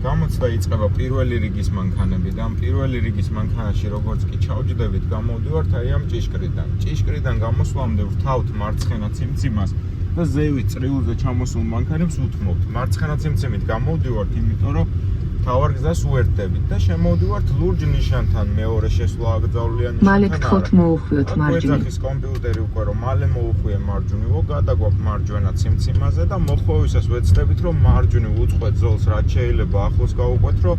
გამოცდა იწყება პირველი რიგის მანქანები და ამ პირველი რიგის მანქანაში როგორც კი ჩავჯდებით, გამოვდივართ აი ამ ჭიშკრიდან. ჭიშკრიდან გამოსვლამდე ვთავთ მარცხენა ციმციმას და ზევით წრიულზე ჩამოსულ მანქანებს უთმობთ. მარცხენა ციმციმით გამოვდივართ, იმიტომ რომ თავარ გზას უერთდებით და შემოვდივართ ლურჯ ნიშანთან მეორე შესვლა აკრძალულია ნიშანთან. მალე გთხოვთ მოუხვიოთ მარჯვნივ. გვეძახის კომპიუტერი უკვე რომ მალე მოუხვიე მარჯვნივ, გადაგვაქვს მარჯვენა ციმციმაზე და მოხვევისას ვეცდებით რომ მარჯვნივ უწყვეთ ზოლს, რაც შეიძლება ახლოს გავუყვეთ, რომ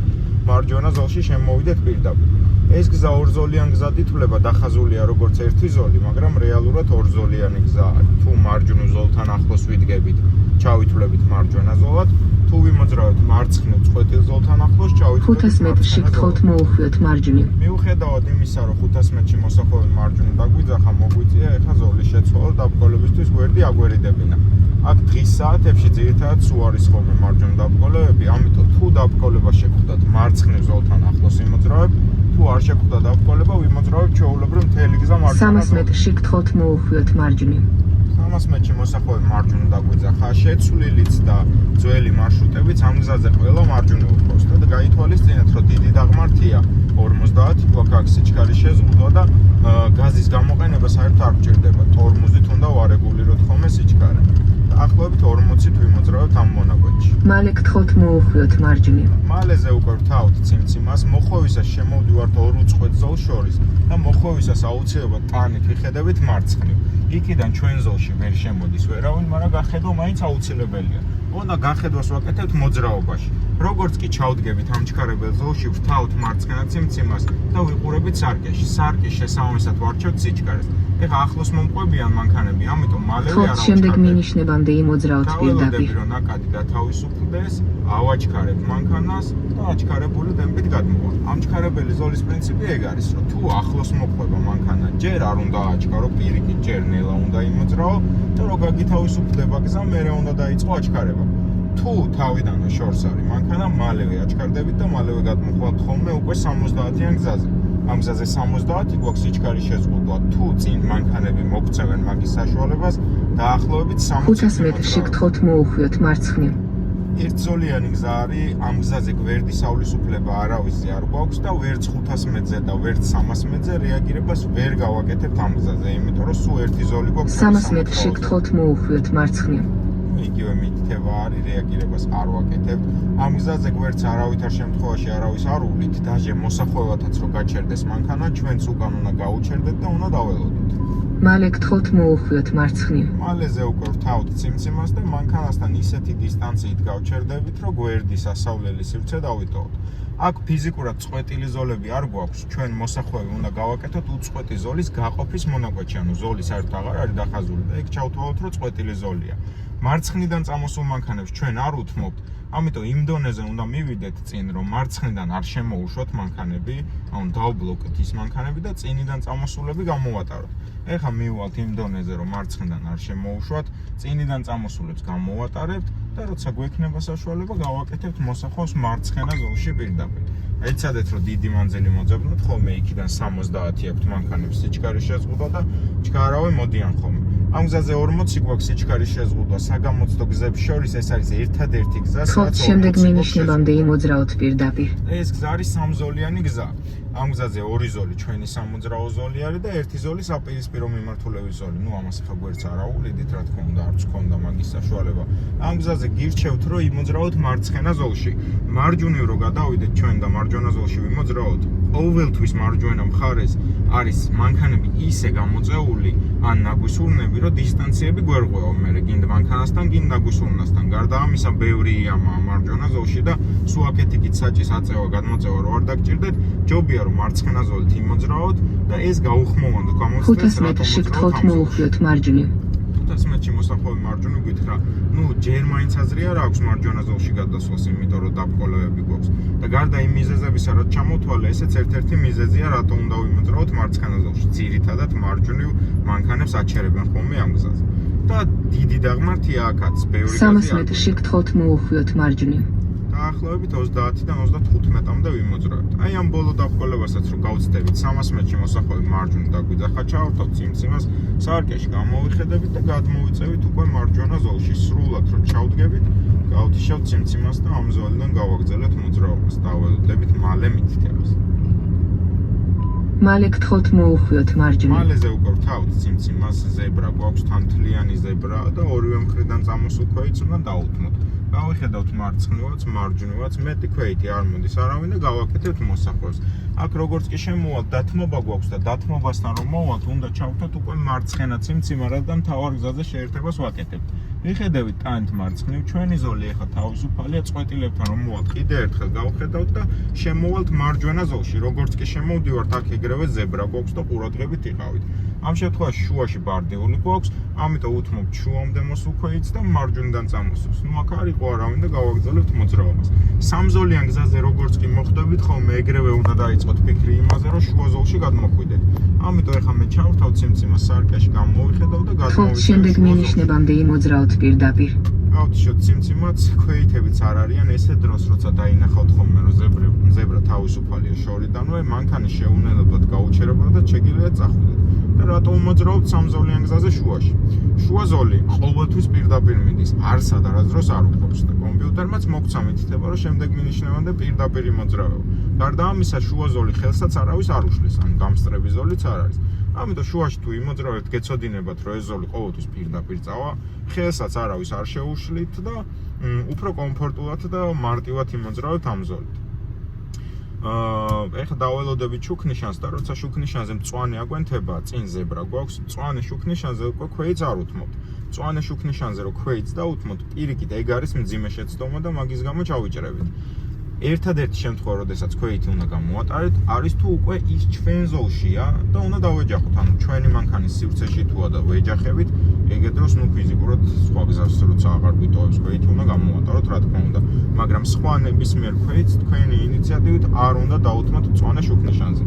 მარჯვენა ზოლში შემოვიდეთ პირდაპირ. ეს გზა ორზოლიან გზად ითვლება, დახაზულია როგორც ერთი ზოლი, მაგრამ რეალურად ორზოლიანი გზა არის. თუ მარჯვნივ ზოლთან ახლოს ვიდგებით, ჩავითვლებით მარჯვენა ზოლად, თუ ვიმოძრავეთ მარცხნივ წყვეტილ ზოლთან ახლოს, ჩავითვლებით 500 მეტრში გთხოვთ მოუხვიოთ მარჯვნივ. მიუხედავად იმისა, რომ 500 მეტრში მოსახვევი მარჯვნივ დაგვიძახა, მოგვიწია ეხლა ზოლის შეცვალა დაბრკოლებისთვის გვერდი აგვერიდებინა. აქ დღის საათებში ძირითადად სულ არის ხოლმე მარჯვენა დაბრკოლებები, ამიტომ თუ დაბრკოლება შეგხვდათ მარცხნივ ზოლთან ახლოს იმოძრავებ, თუ არ შეგხვდა დაბრკოლება, ვიმოძრავებ ჩვეულებრივ მთელი გზა მარჯვენა 300 მეტრში გთხოვთ მოუხვიოთ მარჯვნივ. 300 მეტრში მოსახვევი მარჯვნივ დაგვიძახა, შეცვლილიც და ძველი მარშრუტებიც ამ გზაზე ყველა მარჯვნივ უხავს და გაითვალისწინეთ, რომ დიდი დაღმართია 50 გვაქვს აქ სიჩქარის შეზღუდვა და გაზის გამოყენება საერთოდ არ გჭირდება. ტორმოზით უნდა ვარეგულიროთ ხოლმე სიჩქარე. დაახლოებით 40-ით ვიმოძრავებთ ამ მონაკვეთში. მალე გთხოვთ მოუხვიოთ მარჯვნივ. მალეზე უკვე ვთავთ ციმციმას, მოხვევისას შემოვდივართ ორ უწყვეტ ზოლს შორის და მოხვევისას აუცილებლად ტანით ვიხედებით მარცხნივ. იქიდან ჩვენ ზოლში ვერ შემოდის ვერავინ, მაგრამ გახედვა მაინც აუცილებელია. უნდა გახედვას ვაკეთებთ მოძრაობაში. როგორც კი ჩავდგებით ამ ჩქარებელ ზოლში, ვთავთ მარცხენა ციმციმას და ვიყურებით სარკეში. სარკის შესაბამისად ვარჩევთ სიჩქარეს. ეხლა ახლოს მომყვებიან მანქანები, ამიტომ მალევე არ გთხოვთ შემდეგ მინიშნებამდე იმოძრავთ პირდაპირ. რომ ნაკადი გათავისუფლდეს, ავაჩქარებ მანქანას და აჩქარებული ტემპით გადმოვარ. ამ ჩქარებელი ზოლის პრინციპი ეგ არის, რომ თუ ახლოს მოხვება მანქანა, ჯერ არ უნდა აჩქარო, პირიქით ჯერ ნელა უნდა იმოძრავო და რო გაგითავისუფლდება გზა, მერე უნდა დაიწყო აჩქარება. თუ თავიდანვე შორს არის მანქანა, მალევე აჩქარდებით და მალევე გადმოხვალთ ხოლმე უკვე 70-იან გზაზე. ამ გზაზე 70 გვაქვს სიჩქარის შეზღუდვა. თუ წინ მანქანები მოგწევენ მაგის საშუალებას, დაახლოებით 500 მეტრში გთხოვთ მოუხვიოთ მარცხნივ. ერთზოლიანი გზა არის, ამ გზაზე გვერდის ავლის არავისი არ გვაქვს და ვერც 500 მეტრზე და ვერც 300 მეტრზე რეაგირებას ვერ გავაკეთებთ ამ გზაზე, იმიტომ რომ სულ ერთი ზოლი გვაქვს. 300 მეტრში გთხოვთ მოუხვიოთ მარცხნივ. იგივე მითითება არის, რეაგირებას არ ვაკეთებთ. ამ გზაზე გვერდს არავითარ შემთხვევაში არავის არ უვლით, დაჟე მოსახვევათაც რო გაჩერდეს მანქანა, ჩვენც უკან უნდა გაუჩერდეთ და უნდა დაველოდოთ. მალე გთხოვთ მოუხვიოთ მარცხნივ. მალეზე უკვე ვთავთ ციმციმას და მანქანასთან ისეთი დისტანციით გავჩერდებით, რომ გვერდის ასავლელი სივრცე დავიტოვოთ. აქ ფიზიკურად წყვეტილი ზოლები არ გვაქვს, ჩვენ მოსახვევი უნდა გავაკეთოთ უწყვეტი ზოლის გაყოფის მონაკვეთში, ანუ ზოლის საერთოდ აღარ არის დახაზული და ეგ ჩავთვალოთ, რომ წყვეტილი ზოლია. მარცხნიდან წამოსულ მანქანებს ჩვენ არ უთმობთ, ამიტომ იმ დონეზე უნდა მივიდეთ წინ, რომ მარცხნიდან არ შემოუშვათ მანქანები, ანუ დავბლოკოთ ის მანქანები და წინიდან წამოსულები გამოვატაროთ. ეხლა მივვალთ იმ დონეზე, რომ მარცხნიდან არ შემოუშვათ, წინიდან წამოსულებს გამოვატარებთ და როცა გვექნება საშუალება, გავაკეთებთ მოსახვევს მარცხენა ზოლში პირდაპირ. ეცადეთ, რომ დიდი მანძილი მოძებნოთ, ხოლმე იქიდან 70 აქვთ მანქანებს სიჩქარის შეზღუდვა და ჩქარავე მოდიან ხოლმე. ამ გზაზე 40 გვაქვს სიჩქარის შეზღუდვა, საგამოცდო გზებს შორის ეს არის ერთადერთი გზა, გთხოვთ შემდეგ მინიშნებამდე იმოძრავთ პირდაპირ. ეს გზა არის სამზოლიანი გზა. ამ გზაზე ორი ზოლი ჩვენი სამოძრაო ზოლი არის და ერთი ზოლი საპირისპირო მიმართულების ზოლი. ნუ ამას ახლა გვერდს არ აუვლიდით, რა თქმა უნდა, არც გქონდა მაგის საშუალება. ამ გზაზე გირჩევთ, რომ იმოძრავოთ მარცხენა ზოლში. მარჯვნივ რო გადავიდეთ ჩვენ და მარჯვენა ზოლში ვიმოძრავოთ, ოველთვის მარჯვენა მხარეს არის მანქანები ისე გამოწეული ან ნაგვისურნები, რომ დისტანციები გვერღვევა მერე გინდა მანქანასთან, გინდა ნაგვისურნასთან. გარდა ამისა, ბევრი იამა მარჯვენა ზოლში და სულ აქეთ-იქით საჭის აწევა, გადმოწევა რო არ დაგჭირდეთ, ჯობია რომ მარცხენა ზოლით იმოძრავოთ და ეს გაუხმოვანდოთ, გამოცდეთ 500 მეტრში გთხოვთ მოუხვიოთ მარჯვნივ. 500 მეტრში მოსახვევი მარჯვნივ გითხრა, ნუ ჯერ მაინც აზრი არ აქვს მარჯვენა ზოლში გადასვლას, იმიტომ რომ დაბრკოლებები გვაქვს. და გარდა იმ მიზეზებისა, რაც ჩამოთვალე, ესეც ერთ-ერთი მიზეზია, რატომ უნდა ვიმოძრავოთ მარცხენა ზოლში. ძირითადად მარჯვნივ მანქანებს აჩერებენ ხოლმე ამ გზაზე. და დიდი დაღმართია აქაც, ბევრი 300 მეტრში გთხოვთ მოუხვიოთ მარჯვნივ. დაახლოებით 30-დან 35-მდე ვიმოძრავებთ. აი ამ ბოლო დაბრკოლებასაც რო გავცდებით 300 მეტრში მოსახვევი მარჯვნივ დაგვიძახა, ჩავთავთ ციმციმას, სარკეში გამოვიხედებით და გადმოვიწევით უკვე მარჯვენა ზოლში. სრულად რო ჩავდგებით, გავთიშავთ სიმციმას და ამ ზოლიდან გავაგრძელოთ მოძრაობას. დაველოდებით მალე მითითებას. მალე გთხოვთ მოუხვიოთ მარჯვნივ. მალეზე უკვე ვთავთ სიმციმას, ზებრა გვაქვს, თან მთლიანი ზებრა და ორივე მხრიდან წამოსულ ქვეითს უნდა დაუთმოთ. გავიხედავთ მარცხნივაც, მარჯვნივაც, მეტი ქვეითი არ მოდის არავინ და გავაკეთებთ მოსახვევს. აქ როგორც კი შემოვალთ, დათმობა გვაქვს და დათმობასთან რომ მოვალთ, უნდა ჩავთოთ უკვე მარცხენა სიმციმა, რადგან მთავარ გზაზე შეერთებას ვაკეთებთ. მიხედებით ტანით მარცხნივ, ჩვენი ზოლი ახლა თავისუფალია, წყვეტილებთან რომ მოვალთ, კიდე ერთხელ გავხედავთ და შემოვალთ მარჯვენა ზოლში. როგორც კი შემოვდივართ, აქ ეგრევე ზებრა გვაქვს და ყურადღებით იყავით. ამ შემთხვევაში შუაში ბარდეული გვაქვს, ამიტომ უთმობთ შუამდე მოსულ ქვეითს და მარჯვნიდან წამოსულს. ნუ აქ არ იყო არავინ და გავაგრძელებთ მოძრაობას. სამზოლიან გზაზე როგორც კი მოხვდებით, ხოლმე ეგრევე უნდა დაიწყოთ ფიქრი იმაზე, რომ შუა ზოლში გადმოხვიდეთ. ამიტომ ახლა მე ჩავთავთ სიმციმას სარკეში გამოვიხედავ და გთხოვთ შემდეგ მინიშნებამდე იმოძრაოთ პირდაპირ. გავთიშოთ სიმციმაც, ქვეითებიც არ არიან ესე დროს, როცა დაინახავთ ხოლმე რომ ზებრა თავისუფალია შორიდანვე, მანქანა შეუნელებლად გაუჩერებოდა და შეგიძლიათ წახვიდეთ. და რატომ მოძრაობთ სამზოლიან გზაზე შუაში? შუა ზოლი ყოველთვის პირდაპირ მიდის, არც ადრას არ უხობს და კომპიუტერმაც მოგცა მითითება, რომ შემდეგ მინიშნებამდე პირდაპირ მოძრაობა. გარდა ამისა, შუა ზოლი ხელსაც არავის არ უშლის, ან გამსწრები ზოლიც არ არის. ამიტომ შუაში თუ იმოძრავებთ, გეცოდინებათ, რომ ეს ზოლი ყოველთვის პირდაპირ წავა, ხელსაც არავის არ შეუშლით და უფრო კომფორტულად და მარტივად იმოძრავებთ ამ ზოლით. ეხლა დაველოდებით შუქნიშანს და როცა შუქნიშანზე მწვანე აგვენთება, წინ ზებრა გვაქვს, მწვანე შუქნიშანზე უკვე ქვეითს არ უთმობთ. მწვანე შუქნიშანზე რო ქვეითს დაუთმოთ, პირიქით ეგ არის მძიმე შეცდომა და მაგის გამო ჩავიჭრებით. ერთადერთი შემთხვევა, როდესაც ქვეითი უნდა გამოვატარეთ, არის თუ უკვე ის ჩვენ ზოლშია და უნდა დავეჯახოთ. ანუ ჩვენი მანქანის სივრცეში თუა და ვეჯახებით, ეგეთ დროს ნუ ფიზიკურად სხვა გზას როცა აღარ გვიტოვებს ქვეითი უნდა გამოვატაროთ, რა თქმა უნდა. მაგრამ სხვა ნებისმიერ ქვეითს თქვენი ინიციატივით არ უნდა დაუთმოთ მწვანე შუქნიშანზე.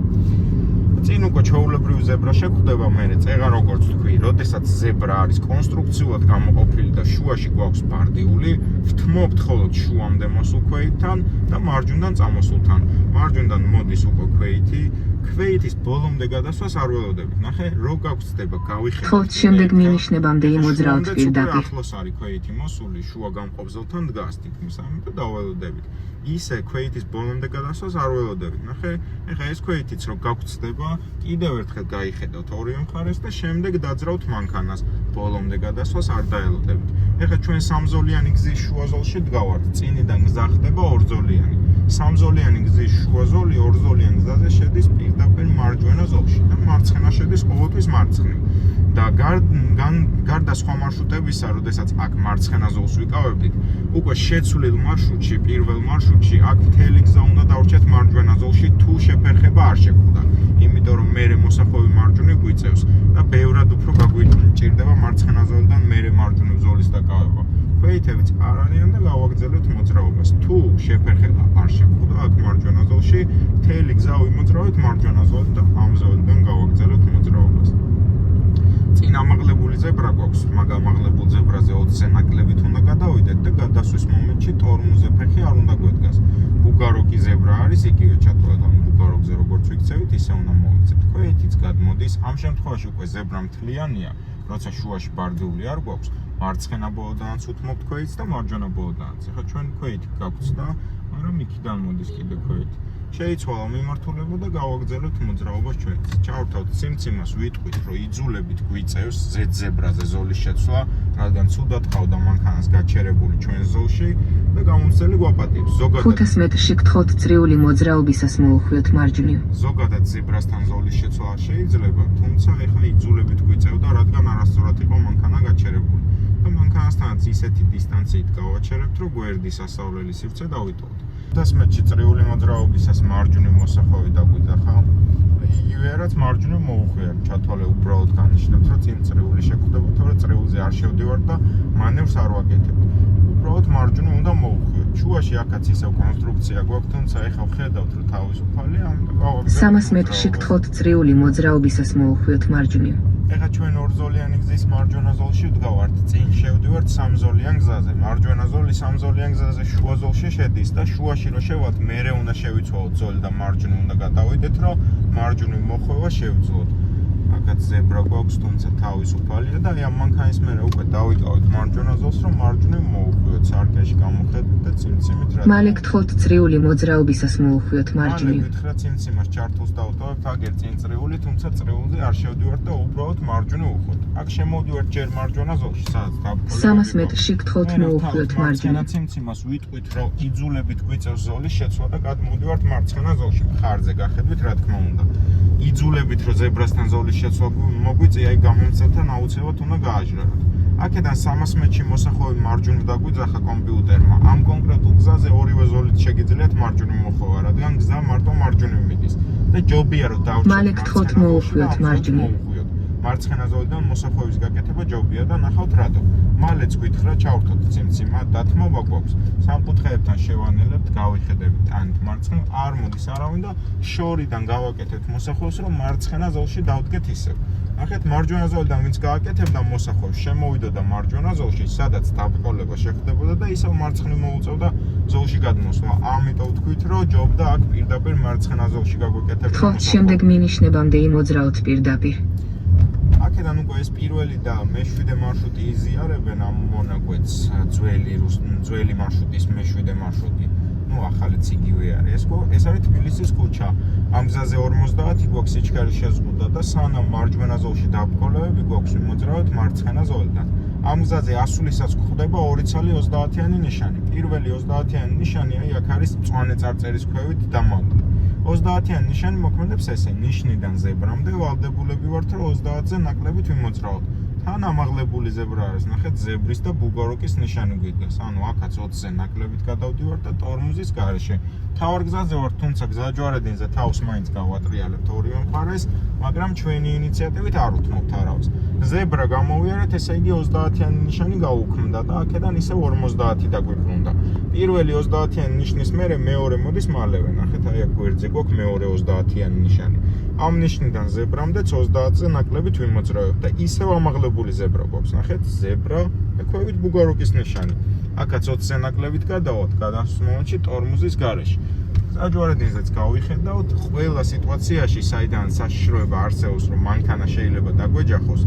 წინ უკვე ჩვეულებრივი ზებრა შეგვხვდება, მერე წეღა როგორც თქვი, როდესაც ზებრა არის კონსტრუქციულად გამოყოფილი და შუაში გვაქვს ბარდიული, ვთმობთ მხოლოდ შუამდე მოსულ ქვეითთან და მარჯვნიდან წამოსულთან. მარჯვნიდან მოდის უკვე ქვეითი, ქვეითის ბოლომდე გადასვლას არ ველოდებით. ნახე, რო გაგწდება, გავიხედეთ. გთხოვთ შემდეგ მინიშნებამდე იმოძრაოთ პირდაპირ. ახლოს არის ქვეითი მოსული, შუა გამყოფზოლთან დგას თითქმის, ამიტომ დაველოდებით. ისე ქვეითის ბოლომდე გადასვლას არ ველოდებით. ნახე, ეხლა ეს ქვეითიც რო გაგწდება, კიდევ ერთხელ გაიხედავთ ორივე მხარეს და შემდეგ დაძრავთ მანქანას. ბოლომდე გადასვლას არ დაელოდებით. ეხლა ჩვენ სამზოლიანი გზის შუა ზოლში დგავართ. წინიდან გზა ხდება ორზოლიანი. სამზოლიანი გზის შუა ზოლი ორზოლიან გზაზე შედის პირდაპირ მარჯვენა ზოლში და მარცხენა შედის ყოველთვის მარცხნივ. და გარდა სხვა მარშრუტებისა, როდესაც აქ მარცხენა ზოლს ვიკავებდით, უკვე შეცვლილ მარშრუტში, პირველ მარშრუტში აქ მთელი გზა უნდა დავრჩეთ მარჯვენა ზოლში, თუ შეფერხება არ შეგვხვდა. იმიტომ რომ მერე მოსახვევი მარჯვნივ გვიწევს და ბევრად უფრო გაგვიჭირდება მარცხენა ზოლიდან მერე მარჯვნივ ზოლის დაკავება. ქვეითებიც არ არიან და გავაგრძელებთ მოძრაობას. თუ შეფერხება არ შეგვხვდა აქ მარჯვენა ზოლში, მთელი გზა ვიმოძრავეთ მარჯვენა ზოლით და ამ ზოლიდან გავაგრძელებთ მოძრაობას. წინ ამაღლებული ზებრა გვაქვს, მაგ ამაღლებულ ზებრაზე 20-ზე ნაკლებით უნდა გადავიდეთ და გადასვლის მომენტში ტორმუზე ფეხი არ უნდა გვედგას. ბუგაროკი ზებრა არის, იგივე ჩათვალეთ, ანუ ბუგაროკზე როგორც ვიქცევით, ისე უნდა მოვიქცეთ. ქვეითიც გადმოდის, ამ შემთხვევაში უკვე ზებრა მთლიანია, როცა შუაში ბარდიული არ გვაქვს, მარცხენა ბოლოდანაც უთმობთ ქვეითს და მარჯვენა ბოლოდანაც. ეხლა ჩვენ ქვეითი გაგვწდა, მაგრამ იქიდან მოდის კიდე ქვეითი. შეიცვალა მიმართულება და გავაგრძელებთ მოძრაობას ჩვენც. ჩავთავთ სიმციმას, ვიტყვით, რომ იძულებით გვიწევს ზებრაზე ზოლის შეცვლა, რადგან ცუდად ყავდა მანქანას გაჩერებული ჩვენ ზოლში და გამომცდელი გვაპატიებს. 500 მეტრში გთხოვთ წრიული მოძრაობისას მოუხვიოთ მარჯვნივ. ზოგადად ზებრასთან ზოლის შეცვლა არ შეიძლება, თუმცა ეხლა იძულებით გვიწევდა, რადგან არასწორად იყო მანქანა გაჩერებული. და მანქანასთანაც ისეთი დისტანციით გავაჩერებთ, რომ გვერდის სასავლელი სივრცე დავიტოვოთ. 500 მეტრში წრიული მოძრაობისას მარჯვნივ მოსახვევი დაგვიძახა. იგივე რაც მარჯვნივ მოუხვიეთ, ჩათვალე უბრალოდ განნიშნებთ, რომ წინ წრიული შეგვხვდება, თორე წრიულზე არ შევდივართ და მანევრს არ ვაკეთებთ. უბრალოდ მარჯვნივ უნდა მოუხვიოთ. შუაში აქაც ისევ კონსტრუქცია გვაქვს, თუმცა ეხლა ვხედავთ, რომ თავისუფალია, ამიტომ გავაგრძელებთ. 300 მეტრში გთხოვთ წრიული მოძრაობისას მოუხვიოთ მარჯვნივ. ეხლა ჩვენ ორზოლიანი გზის მარჯვენა ზოლში ვდგავართ, წინ შევდივართ სამზოლიან გზაზე. მარჯვენა ზოლი სამზოლიან გზაზე შუა ზოლში შედის და შუაში რო შევალთ, მერე უნდა შევიცვალოთ ზოლი და მარჯვნივ უნდა გადავიდეთ, რომ მარჯვნივ მოხვევა შევძლოთ. აქ აქაც ზებრა გვაქვს, თუმცა თავისუფალია და აი ამ მანქანის მერე უკვე დავიკავეთ მარჯვენა ზოლს, რომ მარჯვნივ მოუხვიოთ, სარკეში გამოხედეთ და ციმციმით რა. მალე გთხოვთ წრიული მოძრაობისას მოუხვიოთ მარჯვნივ. მალე გითხრათ ციმციმას ჩართულს დავტოვებთ, აგერ წინ წრიული, თუმცა წრიულზე არ შევდივართ და უბრალოდ მარჯვნივ უხვით. აქ შემოვდივართ ჯერ მარჯვენა ზოლში, სადაც დაბოლოებით. 300 მეტრში გთხოვთ მოუხვიოთ მარჯვნივ. მარცხენა ციმციმას ვიტყვით, რომ იძულებით გვიწევს ზოლის შეცვლა და გადმოვდივართ მარცხენა ზოლში. ხარზე გახედვით, რა თქმა უნდა. იძულებით რომ ზებრასთან ზოლის შეცვლა მოგვიწია, აი გამომცემთან აუცილებლად უნდა გააჟღეროთ. აქედან 300 მეტრში მოსახვევი მარჯვნივ დაგვიძახა კომპიუტერმა. ამ კონკრეტულ გზაზე ორივე ზოლით შეგიძლიათ მარჯვნივ მოხვევა, რადგან გზა მარტო მარჯვნივ მიდის. და ჯობია რომ დავჭერთ. მალე გთხოვთ მოუხვიოთ მარჯვნივ. მარცხენა ზოლიდან მოსახვევის გაკეთება ჯობია და ნახავთ რატო. მალეც გითხრა ჩავრთოთ ციმციმა, დათმობა გვაქვს. სამკუთხედებთან შევანელებთ, გავიხედებით ტანით მარცხნივ, არ მოდის არავინ და შორიდან გავაკეთებთ მოსახვევს, რომ მარცხენა ზოლში დავდგეთ ისევ. ნახეთ, მარჯვენა ზოლიდან ვინც გააკეთებდა მოსახვევს, შემოვიდოდა მარჯვენა ზოლში, სადაც დაბრკოლება შეხვდებოდა და ისევ მარცხნივ მოუწევდა ზოლში გადმოსვლა. ამიტომ ვთქვით, რომ ჯობდა აქ პირდაპირ მარცხენა ზოლში გაგვეკეთებინა გთხოვთ შემდეგ მინიშნებამდე იმოძრაოთ პირდაპირ. აქედან უკვე ეს პირველი და მე-7 მარშრუტი იზიარებენ ამ მონაკვეთს, ძველი მარშრუტის მე-7 მარშრუტი. ნუ ახალიც იგივე არის. ეს არის თბილისის ქუჩა. ამ გზაზე 50 გვაქვს სიჩქარის შეზღუდვა და სანამ მარჯვენა ზოლში დაბრკოლებები გვაქვს, ვიმოძრავოთ მარცხენა ზოლიდან. ამ გზაზე ასuliსაც გვხვდება 2 ცალი 30-იანი ნიშანი. პირველი 30-იანი ნიშანი აი აქ არის მწვანე წარწერის ქვევით დამალული. 30-იანი ნიშანი მოქმედებს ესე, ნიშნიდან ზებრამდე ვალდებულები ვართ, რომ 30-ზე ნაკლებით ვიმოძრავოთ. თან ამაღლებული ზებრა არის, ნახეთ, ზებრის და ბუგაროკის ნიშანი გვიდგას. ანუ აქაც 20-ზე ნაკლებით გადავდივართ და ტორმოზის გარეშე. მთავარ გზაზე ვართ, თუმცა გზაჯვარედინზე თავს მაინც გავატრიალებთ ორივე მხარეს, მაგრამ ჩვენი ინიციატივით არ უთმობთ არავის. ზებრა გამოვიარეთ, ესე იგი 30-იანი ნიშანი გაუქმდა და აქედან ისევ 50 დაგვიბრუნდა. პირველი 30-იანი ნიშნის მერე მეორე მოდის მალევე. ნახეთ, აი აქ გვერდზე გვაქვს მეორე 30-იანი ნიშანი. ამ ნიშნიდან ზებრამდეც 30-ზე ნაკლებით ვიმოძრავებთ და ისევ ამაღლებული ზებრა გვაქვს. ნახეთ, ზებრა და ქვევით ბუგაროკის ნიშანი. აქაც 20-ზე ნაკლებით გადავალთ, გადასვლის მომენტში ტორმოზის გარეშე. გზაჯვარედინზეც გავიხედავთ, ყველა სიტუაციაში, საიდან საშიშროება არსებობს, რომ მანქანა შეიძლება დაგვეჯახოს,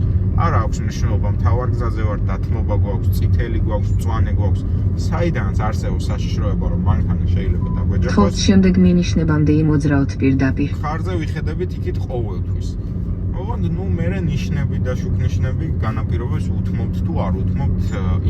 არ აქვს მნიშვნელობა, მთავარ გზაზე ვარ, დათმობა გვაქვს, წითელი გვაქვს, მწვანე გვაქვს, საიდანაც არსებობს საშიშროება, რომ მანქანა შეიძლება დაგვეჯახოს. გთხოვთ შემდეგ მინიშნებამდე იმოძრაოთ პირდაპირ. ხარზე ვიხედებით იქით ყოველთვის. ოღონდ ნუ მერე ნიშნები და შუქნიშნები განაპირობებს უთმობთ თუ არ უთმობთ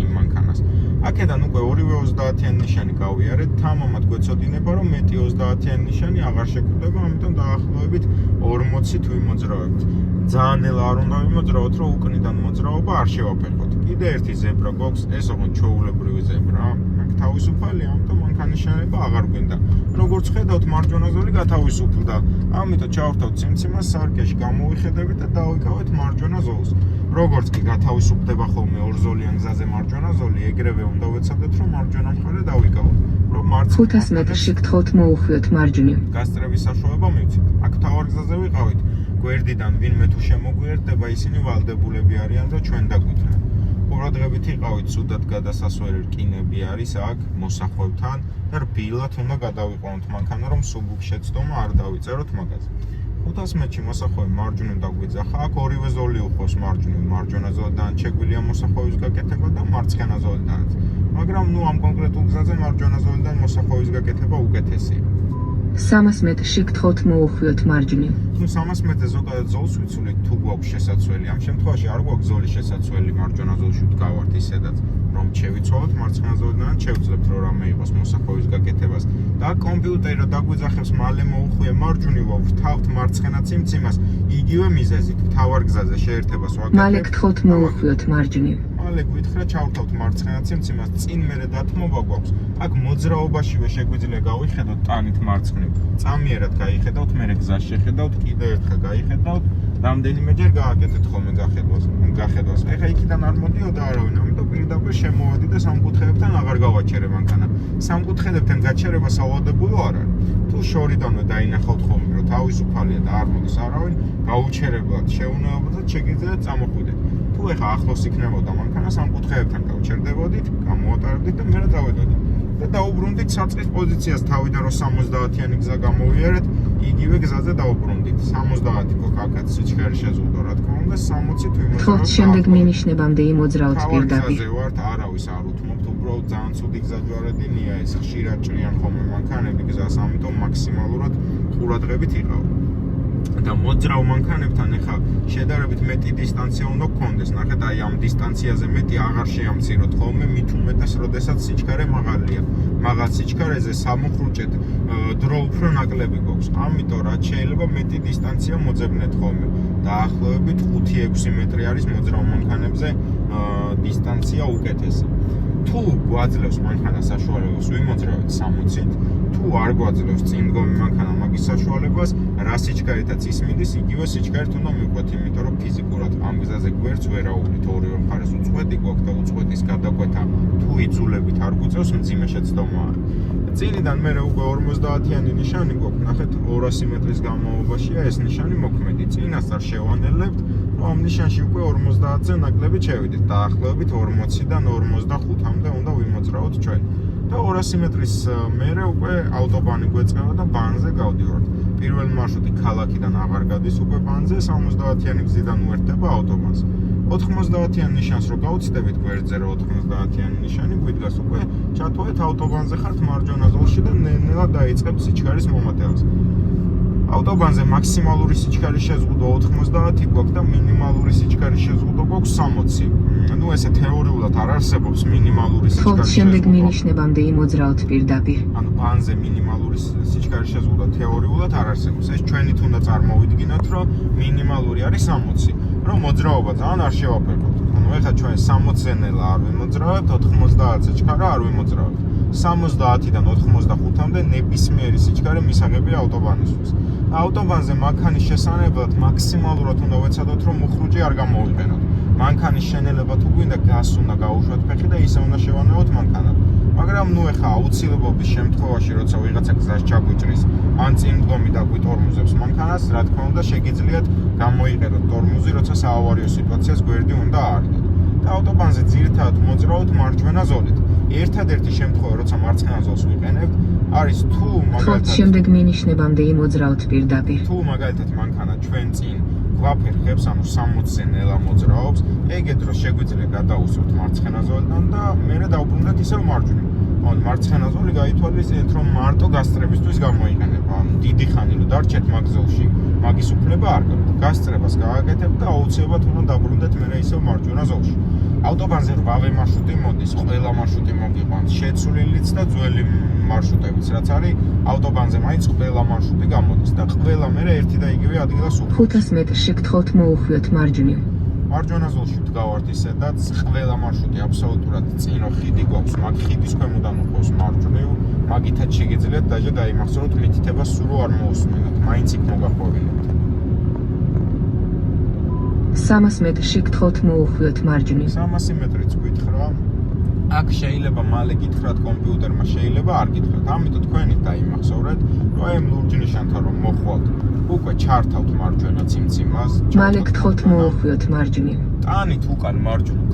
იმ მანქანას. აქედან უკვე ორივე 30-იანი ნიშანი გავიარეთ, თამამად გვეცოდინება, რომ მეტი 30-იანი ნიშანი აღარ შეგვხვდება, ამიტომ დაახლოებით 40-ით ვიმოძრავებთ. ძალიან ნელა არ უნდა ვიმოძრავოთ, რომ უკნიდან მოძრაობა არ შევაფერხოთ. კიდე ერთი ზებრა გვაქვს, ეს ოღონდ ჩვეულებრივი ზებრა. აქ თავისუფალია, ამიტომ მანქანის შენება აღარ გვინდა. როგორც ხედავთ, მარჯვენა ზოლი გათავისუფლდა. ამიტომ ჩავრთავთ ციმციმას, სარკეში გამოვიხედებით და დავიკავეთ მარჯვენა ზოლს. როგორც კი გათავისუფლდება ხოლმე ორზოლიან გზაზე მარჯვენა ზოლი, ეგრევე უნდა ვეცადოთ, რომ მარჯვენა მხარე დავიკავოთ. რომ 500 მეტრში გთხოვთ მოუხვიოთ მარჯვნივ. გასწრების საშუალება მივცეთ. აქ თავარ გზაზე ვიყავით. გვერდიდან ვინმე თუ შემოგვიერთდება, ისინი ვალდებულები არიან და ჩვენ დაგვიძრათ. ყურადღებით იყავით, სუდად გადასასვლელი რკინები არის აქ მოსახვევთან და რბილად უნდა გადავიყვანოთ მანქანა, რომ სუბუქ შეცდომა არ დავიწეროთ მაგაზე. 500 მეტრში მოსახვევი მარჯვნივ დაგვიძახა, აქ ორივე ზოლი უხავს მარჯვნივ, მარჯვენა ზოლიდან შეგვიძლია მოსახვევის გაკეთება და მარცხენა ზოლიდანაც. მაგრამ ნუ ამ კონკრეტულ გზაზე მარჯვენა ზოლიდან მოსახვევის გაკეთება უკეთესია. 300 მეტრში გთხოვთ მოუხვიოთ მარჯვნივ. ნუ 300 მეტრზე ზოგადად ზოლს ვიცულით, თუ გვაქვს შესაცვლელი. ამ შემთხვევაში არ გვაქვს ზოლის შესაცვლელი მარჯვენა ზოლში ვდგავართ ისედაც, რომ შევიცვალოთ მარცხენა ზოლიდან, შევძლებთ რომ რამე იყოს მოსახვევის გაკეთებას. და კომპიუტერი რა დაგვიძახებს, მალე მოუხვია მარჯვნივ, ვთავთ მარცხენა ციმციმას, იგივე მიზეზით, მთავარ გზაზე შეერთებას ვაკეთებ. მალე გთხოვთ მოუხვიოთ მარჯვნივ. მალე გვითხრა ჩავრთავთ მარცხენა ციმციმას, წინ მერე დათმობა გვაქვს. აქ მოძრაობაშივე შეგვიძლია გავიხედოთ ტანით მარცხნივ. წამიერად გაიხედავთ, მერე გზას შეხედავთ, კიდევ ერთხელ გაიხედავთ, რამდენიმეჯერ გააკეთეთ ხოლმე გახედვას. ეხა იქიდან არ მოდიოდა არავინ, ამიტომ პირდაპირ შემოვედი და სამკუთხედებთან აღარ გავაჩერე მანქანა. სამკუთხედებთან გაჩერება სავალდებულო არ არის. თუ შორიდანვე დაინახავთ ხოლმე, რომ თავისუფალია და არ მოდის არავინ, გაუჩერებლად, შეუნეობათად შეგიძლიათ წამოხვიდეთ. თუ ეხა ახლოს იქნებოდა მანქანა, სამკუთხედებთან გავჩერდებოდით, გამოვატარებდით და მერე დავედოდით. და დაუბრუნდით საწყის პოზიციას, თავიდან რომ 70-იანი გზა გამოვიარეთ, იგივე გზაზე დავუბრუნდით. 70 გაქაც სიჩქარე შეზღუდო, რა თქმა უნდა, 60 თუ გთხოვთ შემდეგ მინიშნებამდე იმოძრაოთ პირდაპირ. ვართ, არავის არ უთმობთ, უბრალოდ ძალიან ცუდი გზაჯვარედინია ეს, ხშირად ჭრიან ხოლმე მანქანები გზას, ამიტომ მაქსიმალურად ყურადღებით იყავ. და მოძრავ მანქანებთან ეხა შედარებით მეტი დისტანცია უნდა გქონდეს. ნახეთ, აი ამ დისტანციაზე მეტი აღარ შეამციროთ ხოლმე, მით უმეტეს, როდესაც სიჩქარე მაღალია. მაღალ სიჩქარეზე სამუხრუჭეთ დრო უფრო ნაკლები გვაქვს. ამიტომ რაც შეიძლება მეტი დისტანცია მოძებნეთ ხოლმე. დაახლოებით 5-6 მეტრი არის მოძრავ მანქანებზე დისტანცია უკეთესი. თუ გვაძლევს მანქანა საშუალებას ვიმოძრავეთ 60-ით, თუ არ გვაძლევს წინ დგომი მანქანა მაგის საშუალებას, რა სიჩქარითაც ისმინდეს, იგივე სიჩქარით უნდა მივყვეთ, იმიტომ რომ ფიზიკურად ამ გზაზე გვერდს ვერაუღლით, ორივე მხარეს უწყვეტი გვაქვს და უწყვეტის გადაკვეთა თუ იძულებით არ გვიწევს, მძიმე შეცდომაა. წინიდან მე უკვე 50-იანი ნიშანი გვაქვს, ნახეთ 200 მეტრის განმავლობაშია ეს ნიშანი მოქმედი. წინასწარ შევანელებთ, რომ ამ ნიშანში უკვე 50-ზე ნაკლებით შევიდეთ. დაახლოებით 40-დან 45-მდე უნდა ვიმოძრავოთ ჩვენ. და 200 მეტრის მერე უკვე ავტობანი გვეწყება და ბანზე გავდივართ. პირველი მარშრუტი ქალაქიდან აღარ გადის უკვე ბანზე, 70-იანი გზიდან უერთდება ავტობანს. 90-იანი ნიშანს რო გავუცდებით გვერდზე, რომ 90-იანი ნიშანი გვიდგას, უკვე ჩათვალეთ ავტობანზე ხართ მარჯვენა ზოლში და ნელ-ნელა დაიწყებთ სიჩქარის მომატებას. ავტობანზე მაქსიმალური სიჩქარის შეზღუდვა 90 გვაქვს და მინიმალური სიჩქარის შეზღუდვა გვაქვს 60. ნუ ესე თეორიულად არ არსებობს მინიმალური გთხოვთ სიჩქარის შემდეგ შეზღუდვა. მინიშნებამდე იმოძრაოთ პირდაპირ. ანუ ბანზე მინიმალური სიჩქარის შეზღუდვა თეორიულად არ არსებობს. ეს ჩვენით უნდა წარმოვიდგინოთ, რომ მინიმალური არის 60, რომ მოძრაობა ძალიან არ შევაფერხოთ. ანუ ეხლა ჩვენ 60-ზე ნელა არ ვიმოძრავებთ, 90-ზე ჩქარა არ ვიმოძრავებთ. 70-დან 85-მდე ნებისმიერი სიჩქარე მისაღებია ავტობანისთვის. ავტობანზე მანქანის შესანებლად მაქსიმალურად უნდა ვეცადოთ, რომ მუხრუჭი არ გამოვიყენოთ. მანქანის შენელება თუ გვინდა, გასს უნდა გაუშვათ ფეხი და ისე უნდა შევანელოთ მანქანა. მაგრამ ნუ ეხა აუცილებლობის შემთხვევაში, როცა ვიღაცა გზას ჩაგვიჭრის, ან წინ დგომი დაგვიტორმუზებს მანქანას, რა თქმა უნდა, შეგიძლიათ გამოიყენოთ ტორმუზი, როცა საავარიო სიტუაციას გვერდი უნდა აარდოთ. და ავტობანზე ძირითადად მოძრავოთ მარჯვენა ზოლით. ერთადერთი შემთხვევა, როცა მარცხენა ზოლს ვიყენებთ, არის თუ გთხოვთ მაგალითად შემდეგ მინიშნებამდე იმოძრაოთ პირდაპირ. თუ მაგალითად მანქანა ჩვენ წინ გვაფერხებს, ანუ 60-ზე ნელა მოძრაობს, ეგ დროს შეგვიძლია გადაუსვოთ მარცხენა ზოლიდან და მერე დავუბრუნდეთ ისევ მარჯვნივ. ანუ მარცხენა ზოლი გაითვალისწინეთ, რომ მარტო გასწრებისთვის გამოიყენება. ანუ დიდი ხანი რომ დარჩეთ მაგ ზოლში, მაგის უფლება არ გაქვთ. გასწრებას გააკეთებთ და აუცილებლად უნდა დაბრუნდეთ მერე ისევ მარჯვენა ზოლში. ავტობანზე 8 მარშრუტი მოდის, ყველა მარშრუტი მოგიყვანს, შეცვლილიც და ძველი მარშრუტებიც, რაც არის ავტობანზე მაინც ყველა მარშრუტი გამოდის და ყველა მერე ერთი და იგივე ადგილას უყურებს. 500 მეტრში გთხოვთ მოუხვიოთ მარჯვნივ. მარჯვენა ზოლში ვდგავართ ისედაც ყველა მარშრუტი აბსოლუტურად წინო ხიდი გვაქვს, მაგ ხიდის ქვემოდან უყავს მარჯვნივ, მაგითაც შეგიძლიათ დაჟე დაიმახსოვროთ, მითითებას სულ არ მოусმენთ, მაინც იქ მოგაყვებინებთ. 300 მეტრში გთხოვთ მოუხვიოთ მარჯვნივ. 300 მეტრიც გითხრა. აქ შეიძლება მალე გითხრათ კომპიუტერმა, შეიძლება არ გითხრათ. ამიტომ თქვენით დაიმახსოვრეთ, რომ აი ამ ლურჯ ნიშანთან რომ მოხვალთ, უკვე ჩართავთ მარჯვენა ციმციმას. მალე გთხოვთ მოუხვიოთ მარჯვნივ. ტანით უკან მარჯვნივ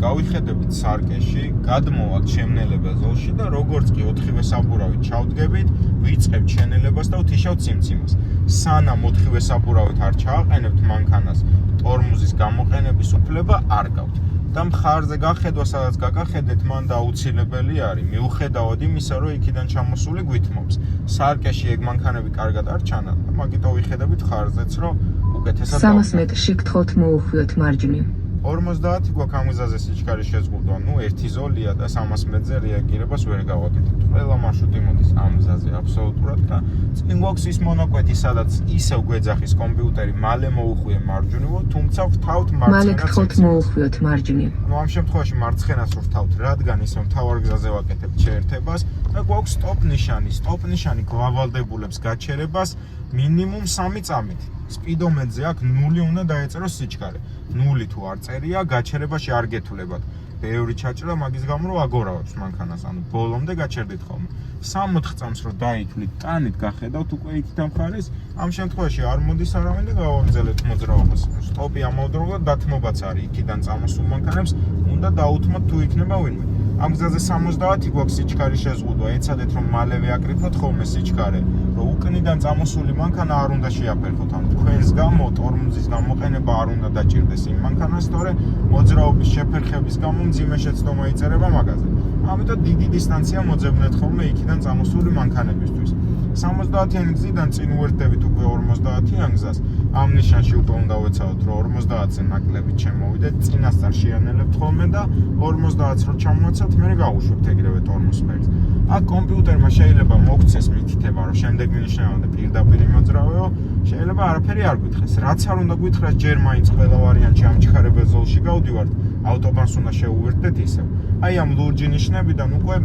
გავიხედებით სარკეში, გადმოვართ შემნელებელ ზოლში და როგორც კი 4-ვე საბურავით ჩავდგებით, ვიწყებთ შენელებას და ვთიშავთ ციმციმას. სანამ 4-ვე საბურავით არ ჩააყენებთ მანქანას, ტორმუზის გამოყენების უფლება არ გაქვთ. და მხარზე გახედვა, სადაც გაგახედეთ, მან დაუცილებელი არის. მიუხედავად იმისა, რომ იქიდან ჩამოსული გვითმობს. სარკეში ეგ მანქანები კარგად არ ჩანან და მაგითო ვიხედებით ხარზეც, რომ უკეთესად 300 მეტრში გთხოვთ მოუხვიოთ მარჯვნივ. 50 გვაქვს ამ გზაზე სიჩქარის შეზღუდვა, ნუ ერთი ზოლია და 300 მეტრზე რეაგირებას ვერ გავაკეთებთ. ყველა მარშრუტი მოდის ამ გზაზე აბსოლუტურად და წინ გვაქვს ის მონაკვეთი, სადაც ისევ გვეძახის კომპიუტერი, მალე მოუხვიე მარჯვნივო, თუმცა ვთავთ მალე მარცხენას. გთხოვთ მოუხვიოთ მარჯვნივ. ნუ ამ შემთხვევაში მარცხენას ვთავთ, რადგან ისევ მთავარ გზაზე ვაკეთებთ შეერთებას და გვაქვს სტოპ ნიშანი. სტოპ ნიშანი გვავალდებულებს გაჩერებას მინიმუმ 3 წამით. სპიდომეტრზე აქ 0 უნდა დაეწეროს სიჩქარე. 0 თუ არ წერია, გაჩერებაში არ გეთვლებათ. ბევრი ჩაჭრა მაგის გამო რომ აგორავებს მანქანას, ანუ ბოლომდე გაჩერდით ხოლმე. 3-4 წამს რო დაითვლით, ტანით გახედავთ უკვე იქით ამ მხარეს, ამ შემთხვევაში არ მოდის არავინ და გავაგრძელებთ მოძრაობას. სტოპი ამავდროულად დათმობაც არის, იქიდან წამოსულ მანქანებს უნდა დაუთმოთ თუ იქნება ვინმე. ამ გზაზე 70 გვაქვს სიჩქარე შეზღუდვა, ეცადეთ რომ მალევე აკრიფოთ ხოლმე სიჩქარე, რომ უკნიდან წამოსული მანქანა არ უნდა შეაფერხოთ, ან თქვენს გამო ტორმოზის გამოყენება არ უნდა დაჭირდეს იმ მანქანას, თორე მოძრაობის შეფერხების გამო მძიმე შეცდომა იწერება მაგაზე. ამიტომ დიდი დისტანცია მოძებნეთ ხოლმე იქიდან წამოსული მანქანებისთვის. 70-იან გზიდან წინ უერთდებით უკვე 50-იან გზას. ამ ნიშანში უკვე უნდა ვეცადოთ, რომ 50-ზე ნაკლებით შემოვიდეთ, წინასწარ შეანელებთ ხოლმე და 50-ს რო ჩამოვაცავთ, მე გავუშვებთ ეგრევე ტორმოს ფერს. აქ კომპიუტერმა შეიძლება მოგცეს მითითება, რომ შემდეგ მინიშნავდა პირდაპირ მოძრავეო, შეიძლება არაფერი არ გითხრეს. რაც არ უნდა გითხრას, ჯერ მაინც ყველა ვარიანტში ამჩქარებელ ზოლში გავდივართ, ავტობანს უნდა შეუერთდეთ ისევ. აი ამ ლურჯი ნიშნებიდან უკვე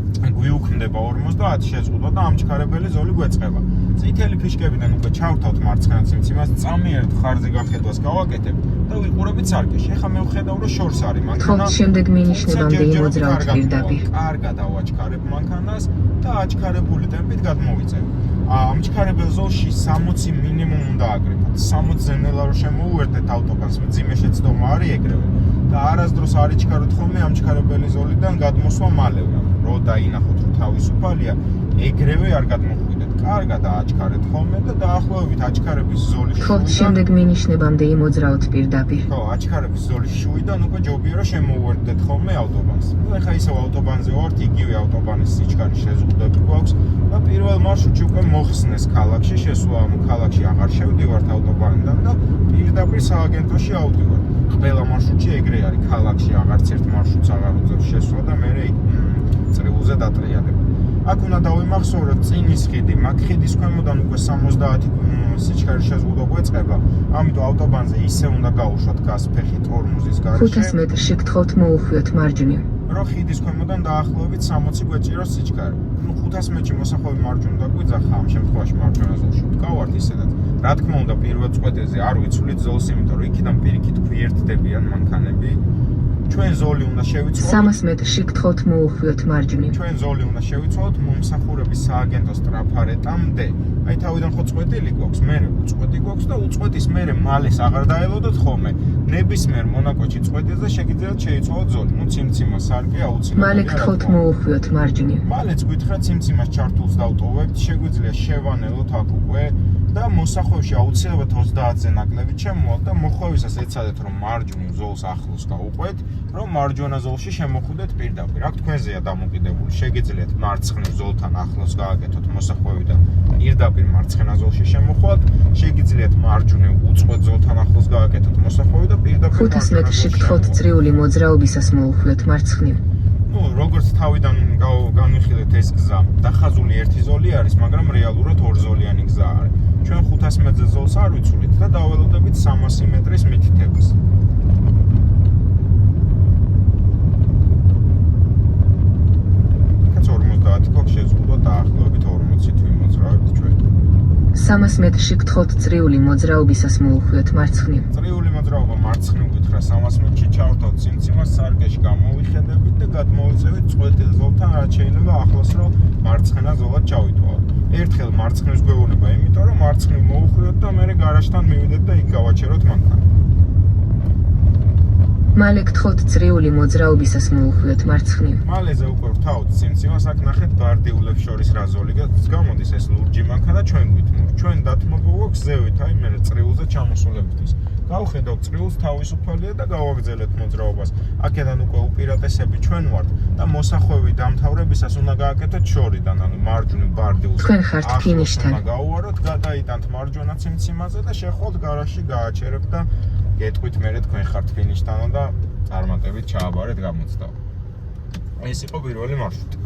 გვიუქმდება 50 შეზღუდვა და ამჩქარებელი ზოლი გვეწყება. წითელი ფიშკებიდან უკვე ჩავრთავთ მარცხენა ციმციმას, წამიერთ ხარზე გახედვას გავაკეთებ და ვიყურებით სარკეში. ეხლა მე ვხედავ, რომ შორს არის მანქანა. თხოვთ შემდეგ მინიშნებამდე იმოძრავთ პირდაპირ. კარგად ავაჩქარებ მანქანას და აჩქარებული ტემპით გადმოვიწევ. ამჩქარებელ ზოლში 60 მინიმუმ უნდა აკრიფოთ. 60-ზე ნელა რო შემოუერთდეთ ავტობანს, მძიმე შეცდომა არის ეგრევე. და არასდროს არ იჩქაროთ ხოლმე ამჩქარებელი ზოლიდან გადმოსვა მალევე. რო დაინახოთ, რომ თავისუფალია, ეგრევე არ გადმოხვიდეთ. კარგად აჩქარეთ ხოლმე და დაახლოებით აჩქარების ზოლის თხოვთ შემდეგ მინიშნებამდე იმოძრავთ პირდაპირ. ხო, აჩქარების ზოლის შუიდან უკვე ჯობია რომ შემოუერთდეთ ხოლმე ავტობანს. ნუ ეხა ისევ ავტობანზე ვართ, იგივე ავტობანის სიჩქარის შეზღუდვები გვაქვს და პირველ მარშრუტში უკვე მოხსნეს ქალაქში, შესვლა ამ ქალაქში აღარ შევდივართ ავტობანიდან და პირდაპირ სააგენტოში ავდივართ. ყველა მარშრუტში ეგრე არის, ქალაქში აღარც ერთ მარშრუტს აღარ უწევს შესვლა და მე წრიულზე დატრიალებ. აქ უნდა დავიმახსოვროთ წინის ხიდი, მაგ ხიდის ქვემოდან უკვე 70 სიჩქარის შეზღუდვა გვეწყება, ამიტომ ავტობანზე ისე უნდა გაუშვათ გაზ ფეხი ტორმოზის გარშე. 500 მეტრში გთხოვთ მოუხვიოთ მარჯვნივ. რომ ხიდის ქვემოდან დაახლოებით 60 გვეჭიროს სიჩქარე. ნუ 500 მეტრში მოსახვევი მარჯვნივ დაგვიძახა, ამ შემთხვევაში მარჯვენა ზოლში ვდგავართ ისედაც. რა თქმა უნდა, პირველ წვეტეზე არ ვიცვლით ზოლს, იმიტომ რომ იქიდან პირიქით გვიერთდებიან მანქანები. ჩვენ ზოლი უნდა შევიცვალოთ. 300 მეტრში გთხოვთ მოუხვიოთ მარჯვნივ. ჩვენ ზოლი უნდა შევიცვალოთ მომსახურების სააგენტოს ტრაფარეტამდე. აი თავიდან ხო წვეტილი გვაქვს, მერე უწყვეტი გვაქვს და უწყვეტის მერე მალეს აღარ დაელოდოთ ხოლმე. ნებისმიერ მონაკვეთში წვეტილზე შეგიძლიათ შეიცვალოთ ზოლი. ნუ ციმციმა სარკე აუცილებელი. მალე გთხოვთ მოუხვიოთ მარჯვნივ. მალეც გითხრათ ციმციმას ჩართულს დავტოვებთ, შეგვიძლია შევანელოთ აქ უკვე და მოსახვევში აუცილებლად 30-ზე ნაკლებით შემოვალთ და მოხვევისას ეცადეთ რომ მარჯვნივ ზოლს ახლოს გავუყვეთ, რომ მარჯვენა ზოლში შემოხვიდეთ პირდაპირ. აქ თქვენზეა დამოკიდებული. შეგიძლიათ მარცხნივ ზოლთან ახლოს გააკეთოთ მოსახვევი და პირდაპირ მარცხენა ზოლში შემოხვალთ. შეგიძლიათ მარჯვნივ უწყვეტ ზოლთან ახლოს გააკეთოთ მოსახვევი და პირდაპირ 500 მეტრში გთხოვთ წრიული მოძრაობისას მოუხვიოთ მარცხნივ. ნუ როგორც თავიდან განვიხილეთ ეს გზა, დახაზული ერთი ზოლი არის, მაგრამ რეალურად ორზოლიანი გზა არის. ჩვენ 500 მეტრზე ზოლს არ ვიცვლით და დაველოდებით 300 მეტრის მითითებას. კაც 50 გვაქვს შეზღუდვა დაახლოებით 40-ით ვიმოძრავებთ ჩვენ. 300 მეტრში გთხოვთ წრიული მოძრაობისას მოუხვიოთ მარცხნივ. წრიული მოძრაობა მარცხნივ გითხრა 300 მეტრში ჩავრთავთ ციმციმას სარკეში გამოვიხედებით და გადმოვიწევით წვეტილ ზოლთან, რაც შეიძლება ახლოს რომ მარცხენა ზოლად ჩავითვალოთ. ერთხელ მარცხნივს გვეუბნება, იმიტომ რომ მარცხნივ მოუხვიოთ და მერე გარაჟთან მივიდეთ და იქ გავაჩეროთ მანქანა. მალე გთხოვთ წრიული მოძრაობისას მოუხვიოთ მარცხნივ. მალეზე უკვე ვთავთ ციმციმას, აქ ნახეთ ბარდიულებს შორის რა ზოლი გამოდის, ეს ლურჯი მანქანა ჩვენ გვითმობ. ჩვენ დათმობა გვაქვს ზევით, აი მე წრიულზე ჩამოსულებისთვის. გავხედავთ წრიულს თავისუფალია და გავაგრძელებთ მოძრაობას. აქედან უკვე უპირატესები ჩვენ ვართ და მოსახვევი დამთავრებისას უნდა გააკეთოთ შორიდან, ანუ მარჯვნივ ბარდიულს. თქვენ ხართ ფინიშთან. გავუაროთ, გადაიტანთ მარჯვენა ციმციმაზე და შეხვალთ გარაჟში გააჩერებთ და გეტყვით მერე თქვენ ხართ ფინიშთან და წარმატებით ჩააბარეთ გამოცდა. ეს იყო პირველი მარშრუტი.